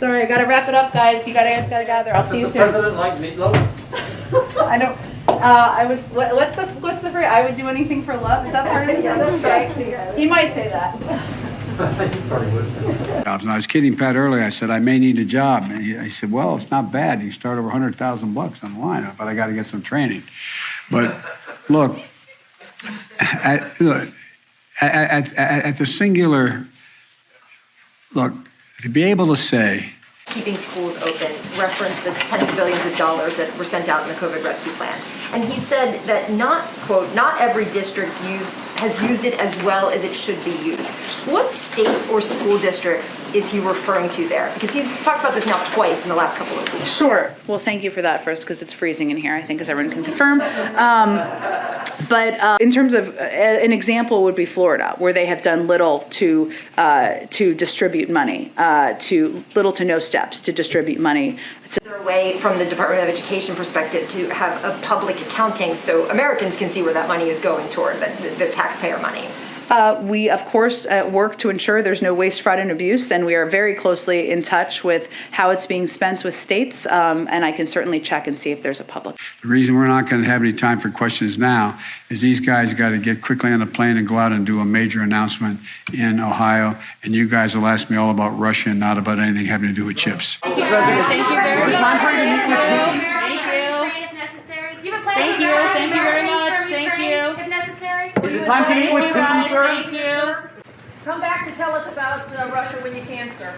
Sorry, I gotta wrap it up, guys. You guys gotta gather. I'll see you soon. Does the president like meatloaf? I don't. I would. What's the phrase? I would do anything for love. Is that part of it? Yeah, that's right. He might say that. And I was kidding Pat earlier. I said I may need a job. And he said, "Well, it's not bad. You start over $100,000 on the line, but I got to get some training." But look, at the singular, look, to be able to say, keeping schools open, referenced the tens of billions of dollars that were sent out in the COVID rescue plan. And he said that not every district has used it as well as it should be used. What states or school districts is he referring to there? Because he's talked about this now twice in the last couple of weeks. Sure. Well, thank you for that first, because it's freezing in here, I think, as everyone can confirm. But in terms of an example would be Florida, where they have done little to distribute money, to little to no steps to distribute money. A way from the Department of Education perspective to have a public accounting so Americans can see where that money is going toward, the taxpayer money. We, of course, work to ensure there's no waste, fraud, and abuse, and we are very closely in touch with how it's being spent with states, and I can certainly check and see if there's a public. the reason we're not going to have any time for questions now is these guys got to get quickly on the plane and go out and do a major announcement in Ohio, and you guys will ask me all about Russia and not about anything having to do with chips. Thank you very much. Thank you. Thank you very much. Thank you. If necessary. Is it time to meet with Putin, sir? Thank you. Come back to tell us about Russia when you can, sir.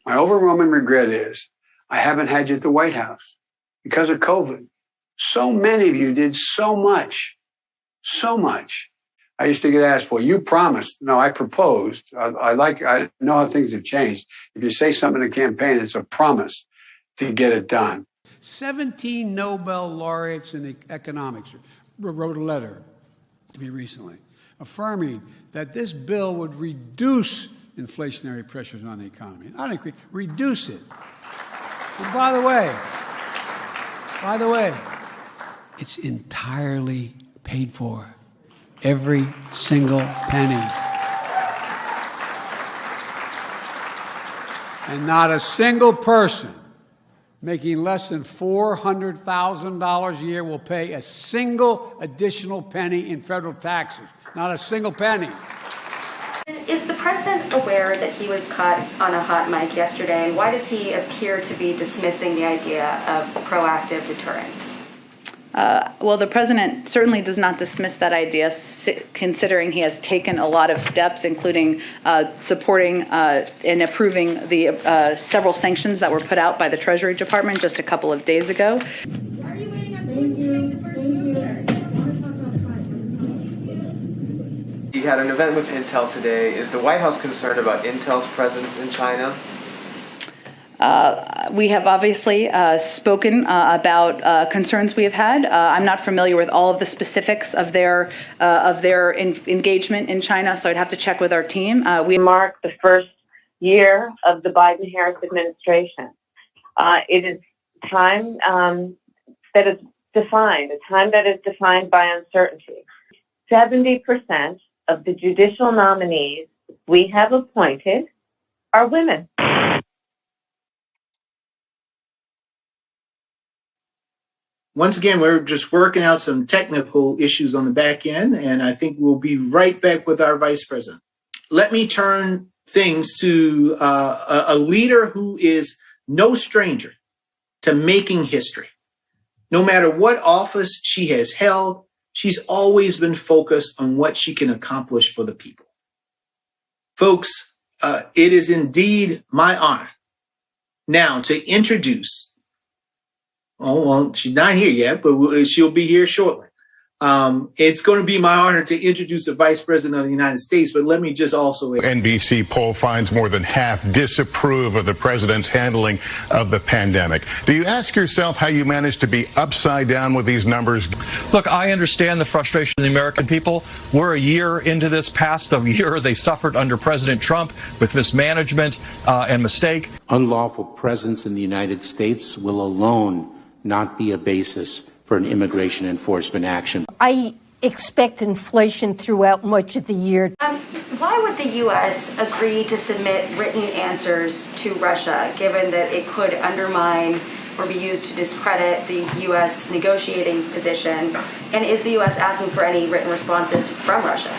My overwhelming regret is I haven't had you at the White House because of COVID. So many of you did so much. I used to get asked, well, you promised. No, I proposed. I know how things have changed. If you say something in a campaign, it's a promise to get it done. 17 Nobel laureates in economics wrote a letter to me recently affirming that this bill would reduce inflationary pressures on the economy. Not increase, reduce it. And by the way, it's entirely paid for. Every single penny. And not a single person making less than $400,000 a year will pay a single additional penny in federal taxes. Not a single penny. Is the president aware that he was caught on a hot mic yesterday, and why does he appear to be dismissing the idea of proactive deterrence? Well, the president certainly does not dismiss that idea, considering he has taken a lot of steps, including supporting and approving the several sanctions that were put out by the Treasury Department just a couple of days ago. Are you waiting on Putin to make the first move, sir? You had an event with Intel today. Is the White House concerned about Intel's presence in China? We have obviously spoken about concerns we have had. I'm not familiar with all of the specifics of their engagement in China, so I'd have to check with our team. We mark the first year of the Biden-Harris administration. It is time that is defined, a time that is defined by uncertainty. 70% of the judicial nominees we have appointed are women. Once again, we're just working out some technical issues on the back end, and I think we'll be right back with our vice president. Let me turn things to a leader who is no stranger to making history. No matter what office she has held, she's always been focused on what she can accomplish for the people. Folks, it is indeed my honor now to introduce. Oh, well, she's not here yet, but she'll be here shortly. It's going to be my honor to introduce the Vice President of the United States, but let me just also... NBC poll finds more than half disapprove of the president's handling of the pandemic. Do you ask yourself how you managed to be upside down with these numbers? Look, I understand the frustration of the American people. We're a year into this past, a year they suffered under President Trump with mismanagement and mistake. Unlawful presence in the United States will alone not be a basis for an immigration enforcement action. I expect inflation throughout much of the year. Why would the U.S. agree to submit written answers to Russia, given that it could undermine or be used to discredit the U.S. negotiating position? And is the U.S. asking for any written responses from Russia?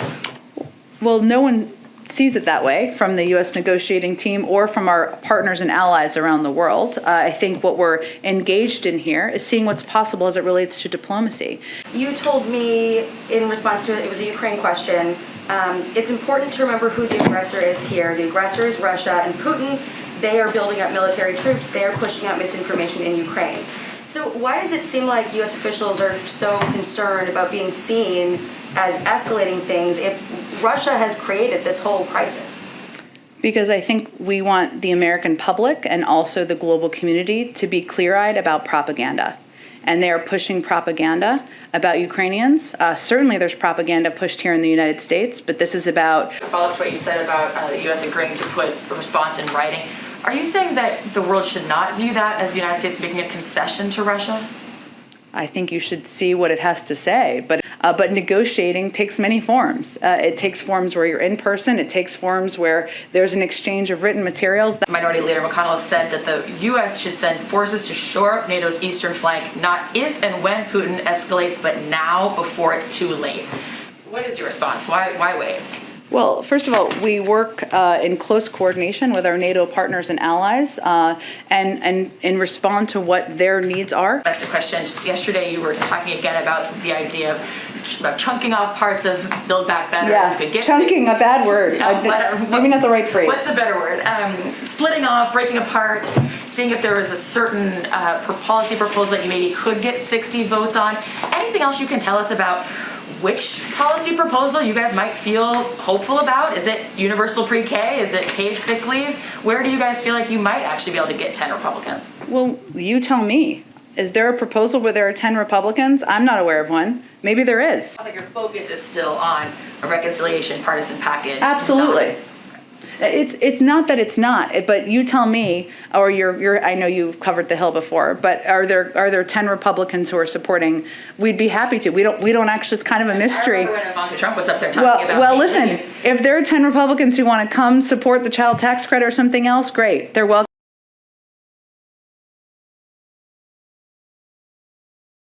Well, no one sees it that way from the U.S. negotiating team or from our partners and allies around the world. I think what we're engaged in here is seeing what's possible as it relates to diplomacy. You told me in response to it was a Ukraine question, it's important to remember who the aggressor is here. The aggressor is Russia and Putin. They are building up military troops. They are pushing out misinformation in Ukraine. So why does it seem like U.S. officials are so concerned about being seen as escalating things if Russia has created this whole crisis? Because I think we want the American public and also the global community to be clear-eyed about propaganda. And they are pushing propaganda about Ukrainians. Certainly there's propaganda pushed here in the United States, but this is about... Follow up to what you said about the U.S. agreeing to put a response in writing. Are you saying that the world should not view that as the United States making a concession to Russia? I think you should see what it has to say, but negotiating takes many forms. It takes forms where you're in person. It takes forms where there's an exchange of written materials. Minority Leader McConnell said that the U.S. should send forces to shore up NATO's eastern flank, not if and when Putin escalates, but now before it's too late. What is your response? Why wait? Well, first of all, we work in close coordination with our NATO partners and allies and respond to what their needs are. That's a question. Just yesterday you were talking again about the idea of chunking off parts of Build Back Better. Yeah, You could get chunking, a bad word. Maybe not the right phrase. What's the better word? Splitting off, breaking apart, seeing if there was a certain policy proposal that you maybe could get 60 votes on. Anything else you can tell us about which policy proposal you guys might feel hopeful about? Is it universal pre-K? Is it paid sick leave? Where do you guys feel like you might actually be able to get 10 Republicans? Well, you tell me. Is there a proposal where there are 10 Republicans? I'm not aware of one. Maybe there is. Sounds like your focus is still on a reconciliation partisan package. Absolutely. It's not that it's not, but you tell me, or I know you've covered the Hill before, but are there 10 Republicans who are supporting? We'd be happy to. We don't actually, it's kind of a mystery. I remember when Ivanka Trump was up there talking about. Well, listen, if there are 10 Republicans who want to come support the child tax credit or something else, great. They're welcome.